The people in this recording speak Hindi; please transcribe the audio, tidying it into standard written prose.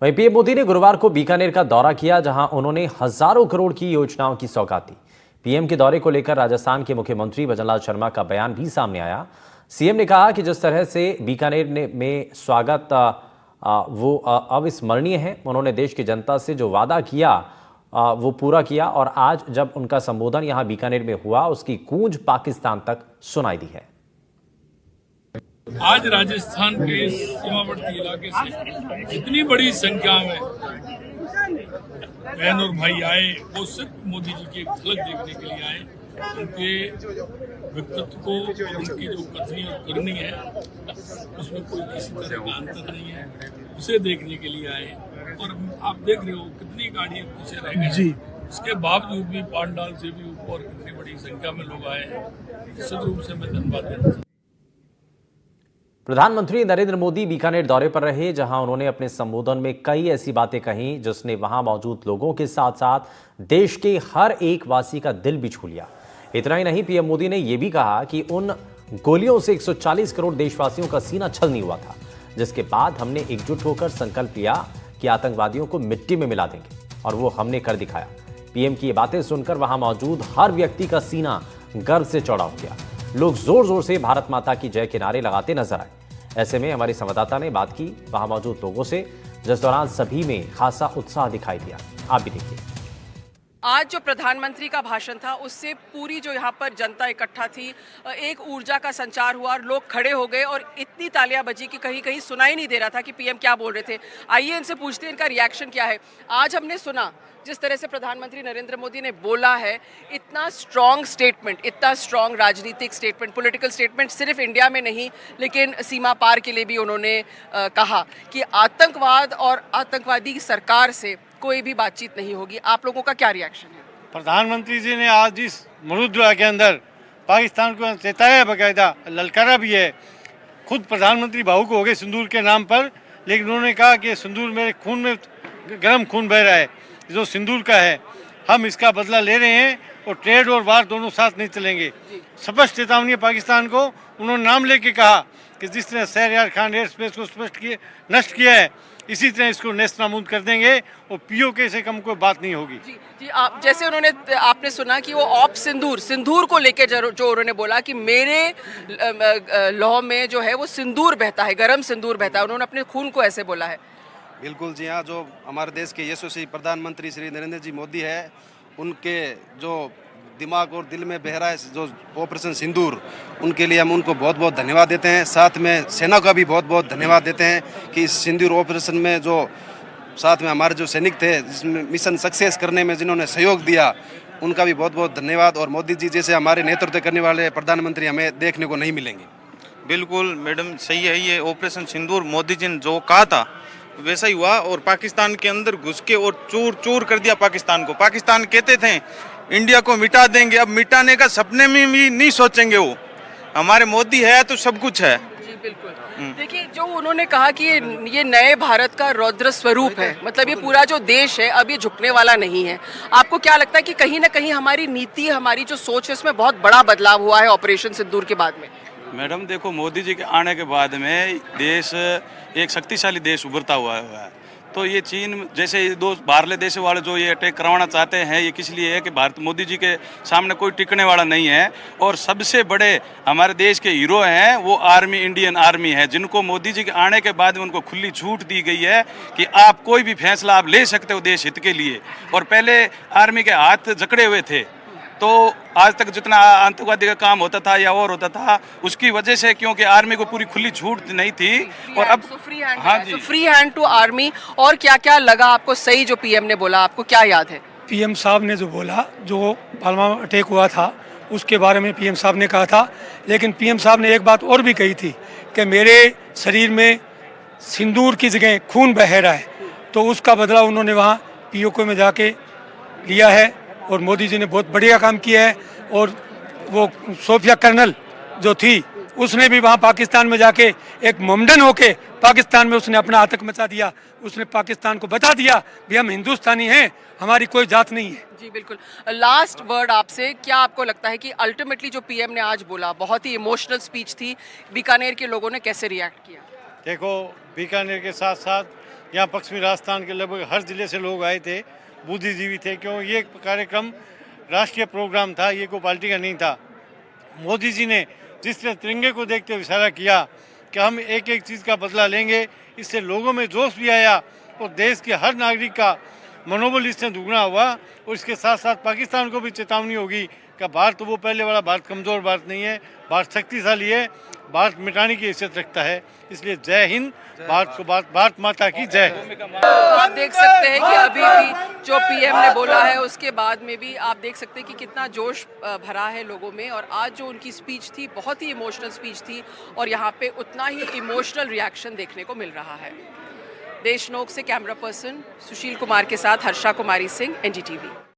वहीं पीएम मोदी ने गुरुवार को बीकानेर का दौरा किया, जहां उन्होंने हजारों करोड़ की योजनाओं की सौगात दी। पीएम के दौरे को लेकर राजस्थान के मुख्यमंत्री भजनलाल शर्मा का बयान भी सामने आया। सीएम ने कहा कि जिस तरह से बीकानेर में स्वागत वो अविस्मरणीय है। उन्होंने देश की जनता से जो वादा किया वो पूरा किया और आज जब उनका संबोधन यहां बीकानेर में हुआ, उसकी गूंज पाकिस्तान तक सुनाई दी है। आज राजस्थान के सीमावर्ती इलाके से जितनी बड़ी संख्या में बहन और भाई आए, वो सिर्फ मोदी जी की एक झलक देखने के लिए आए। उनके व्यक्तित्व को, उनकी जो कथनी और करनी है, उसमें कोई किसी तरह का अंतर नहीं है, उसे देखने के लिए आए। और आप देख रहे हो कितनी गाड़ियां पीछे रह गई जी, उसके बावजूद भी पांडाल से भी ऊपर कितनी बड़ी संख्या में लोग आए। निश्चित रूप से मैं धन्यवाद देना चाहता हूं। प्रधानमंत्री नरेंद्र मोदी बीकानेर दौरे पर रहे, जहां उन्होंने अपने संबोधन में कई ऐसी बातें कहीं जिसने वहां मौजूद लोगों के साथ साथ देश के हर एक वासी का दिल भी छू लिया। इतना ही नहीं, पीएम मोदी ने यह भी कहा कि उन गोलियों से 140 करोड़ देशवासियों का सीना छलनी हुआ था, जिसके बाद हमने एकजुट होकर संकल्प लिया कि आतंकवादियों को मिट्टी में मिला देंगे, और वो हमने कर दिखाया। पीएम की ये बातें सुनकर वहां मौजूद हर व्यक्ति का सीना गर्व से चौड़ा हो गया। लोग जोर जोर से भारत माता की जय के नारे लगाते नजर आए। ऐसे में हमारी संवाददाता ने बात की वहां मौजूद लोगों से, जिस दौरान सभी में खासा उत्साह दिखाई दिया। आप भी देखिए। आज जो प्रधानमंत्री का भाषण था, उससे पूरी जो यहाँ पर जनता इकट्ठा थी, एक ऊर्जा का संचार हुआ और लोग खड़े हो गए और इतनी तालियां बजी कि कहीं कहीं सुनाई नहीं दे रहा था कि पीएम क्या बोल रहे थे। आइए इनसे पूछते हैं इनका रिएक्शन क्या है। आज हमने सुना जिस तरह से प्रधानमंत्री नरेंद्र मोदी ने बोला है, इतना स्ट्रॉन्ग स्टेटमेंट, इतना स्ट्रॉन्ग राजनीतिक स्टेटमेंट, पॉलिटिकल स्टेटमेंट सिर्फ इंडिया में नहीं लेकिन सीमा पार के लिए भी उन्होंने कहा कि आतंकवाद और आतंकवादी सरकार से कोई भी बातचीत नहीं होगी। आप लोगों का क्या रिएक्शन है? प्रधानमंत्री जी ने आज इस मुरुद्रा के अंदर पाकिस्तान को चेताया, बाकायदा ललकारा भी है। खुद प्रधानमंत्री भावुक हो गए सिंदूर के नाम पर, लेकिन उन्होंने कहा कि सिंदूर मेरे खून में गर्म खून बह रहा है, जो सिंदूर का है, हम इसका बदला ले रहे हैं और ट्रेड और वार दोनों साथ नहीं चलेंगे। स्पष्ट चेतावनी है पाकिस्तान को। उन्होंने नाम लेके कहा कि जिस तरह शहरयार खान एयर स्पेस को नष्ट किया है, इसी तरह इसको नेस्त नाबूद कर देंगे और पीओके से कम कोई बात नहीं होगी। जी, आप जैसे आपने सुना कि वो ऑप सिंदूर को लेके जो उन्होंने बोला कि मेरे लौह में जो है वो सिंदूर बहता है, गरम सिंदूर बहता है, उन्होंने अपने खून को ऐसे बोला है। बिल्कुल जी हाँ, जो हमारे देश के यशस्वी प्रधानमंत्री श्री नरेंद्र जी मोदी है, उनके जो दिमाग और दिल में बह रहा है जो ऑपरेशन सिंदूर, उनके लिए हम उनको बहुत बहुत धन्यवाद देते हैं। साथ में सेना का भी बहुत बहुत धन्यवाद देते हैं कि इस सिंदूर ऑपरेशन में जो साथ में हमारे जो सैनिक थे, जिसमें मिशन सक्सेस करने में जिन्होंने सहयोग दिया, उनका भी बहुत बहुत धन्यवाद। और मोदी जी जैसे हमारे नेतृत्व करने वाले प्रधानमंत्री हमें देखने को नहीं मिलेंगे। बिल्कुल मैडम, सही है। ये ऑपरेशन सिंदूर मोदी जी ने जो कहा था वैसा ही हुआ और पाकिस्तान के अंदर घुस के और चूर चूर कर दिया पाकिस्तान को। पाकिस्तान कहते थे इंडिया को मिटा देंगे, अब मिटाने का सपने में भी नहीं सोचेंगे। वो हमारे मोदी है तो सब कुछ है। जी बिल्कुल। देखिए, जो उन्होंने कहा कि ये नए भारत का रौद्र स्वरूप है, मतलब ये पूरा जो देश है अब ये झुकने वाला नहीं है। आपको क्या लगता है कि कहीं ना कहीं हमारी नीति, हमारी जो सोच है, उसमें बहुत बड़ा बदलाव हुआ है ऑपरेशन सिंदूर के बाद में? मैडम देखो, मोदी जी के आने के बाद में देश एक शक्तिशाली देश उभरता हुआ है। तो ये चीन जैसे दो बाहरले देश वाले जो ये अटैक करवाना चाहते हैं, ये किस लिए है कि भारत मोदी जी के सामने कोई टिकने वाला नहीं है। और सबसे बड़े हमारे देश के हीरो हैं वो आर्मी, इंडियन आर्मी है, जिनको मोदी जी के आने के बाद में उनको खुली छूट दी गई है कि आप कोई भी फैसला आप ले सकते हो देश हित के लिए। और पहले आर्मी के हाथ जकड़े हुए थे, तो आज तक जितना आतंकवादी का काम होता था या और होता था, उसकी वजह से, क्योंकि आर्मी को पूरी खुली छूट नहीं थी। और अब फ्री हैंड टू आर्मी। और क्या क्या लगा आपको सही जो पीएम ने बोला, आपको क्या याद है? पीएम साहब ने जो बोला, जो पालमा अटैक हुआ था उसके बारे में पीएम साहब ने कहा था, लेकिन पीएम साहब ने एक बात और भी कही थी कि मेरे शरीर में सिंदूर की जगह खून बह रहा है। तो उसका बदला उन्होंने वहाँ पीओके में जाके लिया है और मोदी जी ने बहुत बढ़िया काम किया है। और वो सोफिया कर्नल जो थी, उसने भी वहाँ पाकिस्तान में जाके एक मोमडन होके पाकिस्तान में उसने अपना आतंक मचा दिया। उसने पाकिस्तान को बता दिया भी हम हिंदुस्तानी हैं, हमारी कोई जात नहीं है। जी बिल्कुल। लास्ट वर्ड आपसे, क्या आपको लगता है कि अल्टीमेटली जो पीएम ने आज बोला, बहुत ही इमोशनल स्पीच थी, बीकानेर के लोगों ने कैसे रिएक्ट किया? देखो, बीकानेर के साथ साथ यहाँ पश्चिमी राजस्थान के लगभग हर जिले से लोग आए थे, बुद्धिजीवी थे, क्यों ये कार्यक्रम राष्ट्रीय प्रोग्राम था, ये कोई पार्टी का नहीं था। मोदी जी ने जिस तरह तिरंगे को देखते हुए इशारा किया कि हम एक एक चीज़ का बदला लेंगे, इससे लोगों में जोश भी आया और देश के हर नागरिक का मनोबल इससे दुगना हुआ। और इसके साथ साथ पाकिस्तान को भी चेतावनी होगी कि भारत वो पहले वाला भारत कमज़ोर भारत नहीं है, भारत शक्तिशाली है, भारत मिटाने की हैसियत रखता है। इसलिए जय हिंद, भारत को भारत माता की जय। आप देख सकते हैं कि अभी भी जो पीएम ने बोला है उसके बाद में भी आप देख सकते हैं कि कितना जोश भरा है लोगों में। और आज जो उनकी स्पीच थी बहुत ही इमोशनल स्पीच थी और यहाँ पे उतना ही इमोशनल रिएक्शन देखने को मिल रहा है। देशनोक से कैमरा पर्सन सुशील कुमार के साथ हर्षा कुमारी सिंह, एनडीटीवी।